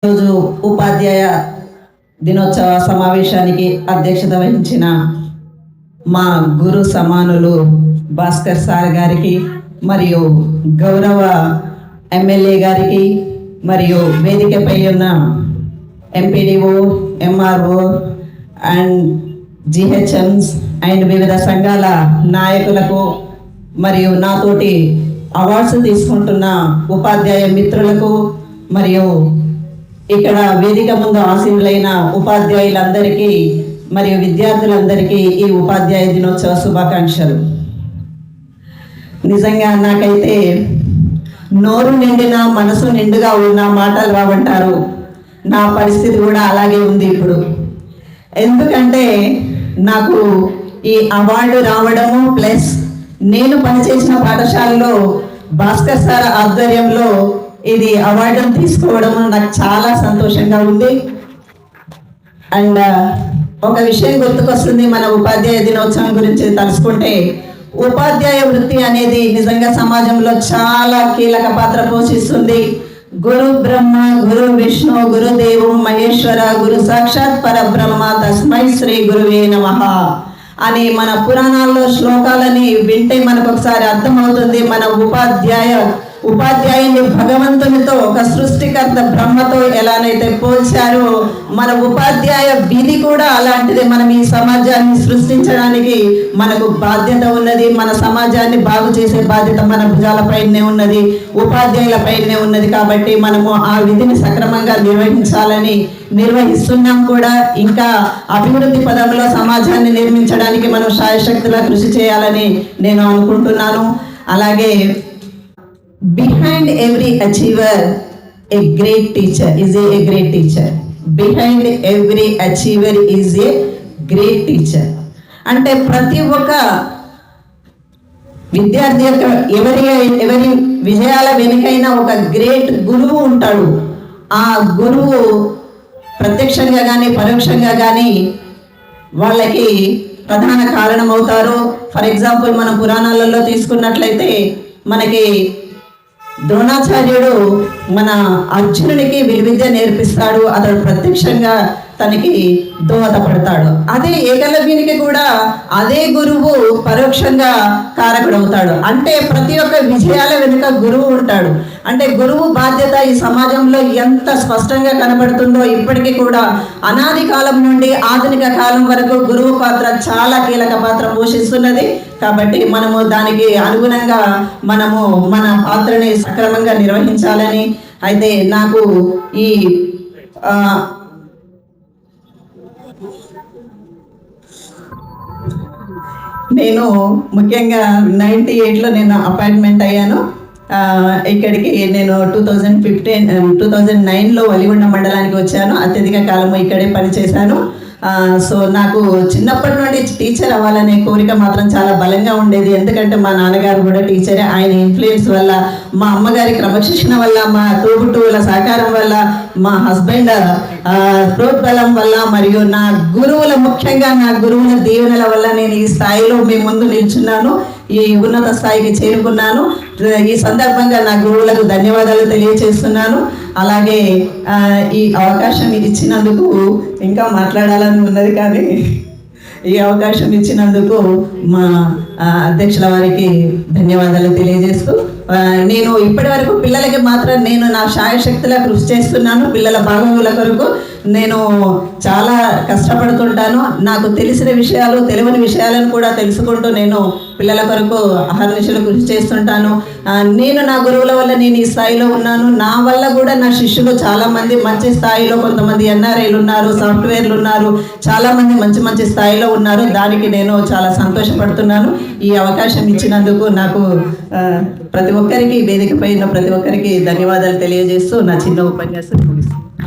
రోజు ఉపాధ్యాయ దినోత్సవ సమావేశానికి అధ్యక్షత వహించిన మా గురు సమానులు భాస్కర్ సార్ గారికి మరియు గౌరవ ఎమ్మెల్యే గారికి మరియు వేదికపై ఉన్న MPDO, MRO and GHMs and వివిధ సంఘాల నాయకులకు మరియు నాతోటి అవార్డ్స్ తీసుకుంటున్న ఉపాధ్యాయ మిత్రులకు మరియు ఇక్కడ వేదిక ముందు ఆసీనులైన ఉపాధ్యాయులందరికీ మరియు విద్యార్థులందరికీ ఈ ఉపాధ్యాయ దినోత్సవ శుభాకాంక్షలు. నిజంగా నాకైతే నోరు నిండిన మనసు నిండుగా ఉన్న మాటలు రావంటారు. నా పరిస్థితి కూడా అలాగే ఉంది ఇప్పుడు. ఎందుకంటే నాకు ఈ అవార్డు రావడము ప్లస్ నేను పనిచేసిన పాఠశాలలో భాస్కర్ సార్ ఆధ్వర్యంలో ఇది అవార్డును తీసుకోవడం నాకు చాలా సంతోషంగా ఉంది. అండ్ ఒక విషయం గుర్తుకొస్తుంది మన ఉపాధ్యాయ దినోత్సవం గురించి తలుసుకుంటే, ఉపాధ్యాయ వృత్తి అనేది నిజంగా సమాజంలో చాలా కీలక పాత్ర పోషిస్తుంది. గురు బ్రహ్మ, గురు విష్ణు, గురుదేవు మహేశ్వర, గురు సాక్షాత్ పరబ్రహ్మ, తస్మై శ్రీ గురువే నమః అని మన పురాణాల్లో శ్లోకాలని వింటే మనకు ఒకసారి అర్థమవుతుంది. మన ఉపాధ్యాయుని భగవంతునితో, ఒక సృష్టికర్త బ్రహ్మతో ఎలానైతే పోల్చారో మన ఉపాధ్యాయ విధి కూడా అలాంటిదే. మనం ఈ సమాజాన్ని సృష్టించడానికి మనకు బాధ్యత ఉన్నది. మన సమాజాన్ని బాగు చేసే బాధ్యత మన భుజాలపైనే ఉన్నది, ఉపాధ్యాయులపైనే ఉన్నది. కాబట్టి మనము ఆ విధిని సక్రమంగా నిర్వహిస్తున్నాం కూడా. ఇంకా అభివృద్ధి పదంలో సమాజాన్ని నిర్మించడానికి మనం శాయశక్తులా కృషి చేయాలని నేను అనుకుంటున్నాను. అలాగే behind every achiever a great teacher is a great teacher. Behind every achiever is a great teacher. అంటే ప్రతి ఒక్క విద్యార్థి యొక్క ఎవరి విజయాల వెనుకైనా ఒక గ్రేట్ గురువు ఉంటాడు. ఆ గురువు ప్రత్యక్షంగా కానీ పరోక్షంగా కానీ వాళ్ళకి ప్రధాన కారణం అవుతారు. ఫర్ ఎగ్జాంపుల్ మనం పురాణాలలో తీసుకున్నట్లయితే మనకి ద్రోణాచార్యుడు మన అర్జునునికి విలువిద్య నేర్పిస్తాడు. అతడు ప్రత్యక్షంగా తనకి దోహదపడతాడు. అదే ఏకలవ్యునికి కూడా అదే గురువు పరోక్షంగా కారకుడవుతాడు. అంటే ప్రతి ఒక్క విజయాల వెనుక గురువు ఉంటాడు. అంటే గురువు బాధ్యత ఈ సమాజంలో ఎంత స్పష్టంగా కనబడుతుందో ఇప్పటికీ కూడా అనాది కాలం నుండి ఆధునిక కాలం వరకు గురువు పాత్ర చాలా కీలక పాత్ర పోషిస్తున్నది. కాబట్టి మనము దానికి అనుగుణంగా మనము మన పాత్రని సక్రమంగా నిర్వహించాలని. అయితే నాకు ఈ నేను ముఖ్యంగా 98లో నేను అపాయింట్మెంట్ అయ్యాను. ఇక్కడికి నేను 2009లో వలిగొండ మండలానికి వచ్చాను. అత్యధిక కాలము ఇక్కడే పనిచేశాను. సో నాకు చిన్నప్పటి నుండి టీచర్ అవ్వాలనే కోరిక మాత్రం చాలా బలంగా ఉండేది. ఎందుకంటే మా నాన్నగారు కూడా టీచరే. ఆయన ఇన్ఫ్లుయెన్స్ వల్ల, మా అమ్మగారి క్రమశిక్షణ వల్ల, మా తోబుట్టువుల సహకారం వల్ల, మా హస్బెండ్ ప్రోద్బలం వల్ల మరియు ముఖ్యంగా నా గురువుల దీవెనల వల్ల నేను ఈ స్థాయిలో మీ ముందు నిల్చున్నాను, ఈ ఉన్నత స్థాయికి చేరుకున్నాను. ఈ సందర్భంగా నా గురువులకు ధన్యవాదాలు తెలియజేస్తున్నాను. అలాగే ఈ అవకాశం ఇచ్చినందుకు ఇంకా మాట్లాడాలని ఉన్నది, కానీ ఈ అవకాశం ఇచ్చినందుకు మా అధ్యక్షుల వారికి ధన్యవాదాలు తెలియజేస్తూ, నేను ఇప్పటి వరకు పిల్లలకి మాత్రం నేను నా శాయశక్తిలా కృషి చేస్తున్నాను. పిల్లల బాగోగుల కొరకు నేను చాలా కష్టపడుతుంటాను. నాకు తెలిసిన విషయాలు, తెలియని విషయాలను కూడా తెలుసుకుంటూ నేను పిల్లల కొరకు అహర్నిశలు కృషి చేస్తుంటాను. నేను నా గురువుల వల్ల నేను ఈ స్థాయిలో ఉన్నాను. నా వల్ల కూడా నా శిష్యులు చాలామంది మంచి స్థాయిలో, కొంతమంది ఎన్ఆర్ఐలు ఉన్నారు, సాఫ్ట్వేర్లు ఉన్నారు, చాలామంది మంచి మంచి స్థాయిలో ఉన్నారు. దానికి నేను చాలా సంతోషపడుతున్నాను. ఈ అవకాశం ఇచ్చినందుకు నాకు ప్రతి ఒక్కరికి, వేదికపై ఉన్న ప్రతి ఒక్కరికి ధన్యవాదాలు తెలియజేస్తూ నా చిన్న ఉపన్యాసం ముగిస్తాను.